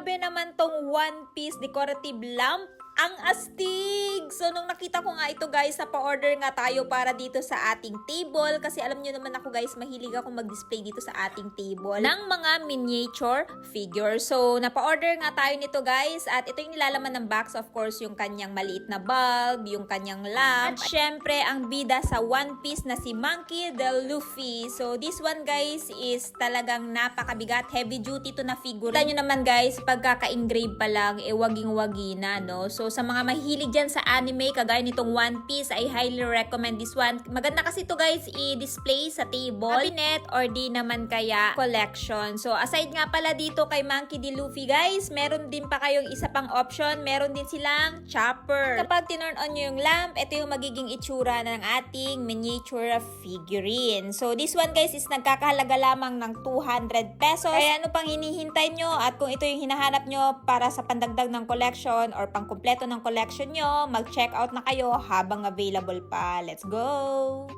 Grabe naman tong One Piece decorative lamp. Ang astig! So, nung nakita ko nga ito guys, pa-order nga tayo para dito sa ating table. Kasi alam nyo naman ako guys, mahilig ako mag-display dito sa ating table ng mga miniature figure. So, napa-order nga tayo nito guys. At ito yung nilalaman ng box. Of course, yung kanyang maliit na bulb, yung kanyang lamp. At syempre, ang bida sa One Piece na si Monkey D. Luffy. So, this one guys is talagang napakabigat. Heavy duty to na figure. Kita nyo naman guys, pagkaka-engrave pa lang, waging-wagi na, no? So, sa mga mahilig dyan sa anime, kagaya nitong One Piece, I highly recommend this one. Maganda kasi ito guys, i-display sa table, cabinet, or di naman kaya collection. So, aside nga pala dito kay Monkey D. Luffy guys, meron din pa kayong isa pang option. Meron din silang chopper. Kapag tinurn on nyo yung lamp, ito yung magiging itsura ng ating miniature figurine. So, this one guys is nagkakahalaga lamang ng 200 pesos. Kaya ano pang hinihintay nyo? At kung ito yung hinahanap nyo para sa pandagdag ng collection or pang kompleto ng collection nyo, mag-check out na kayo habang available pa. Let's go!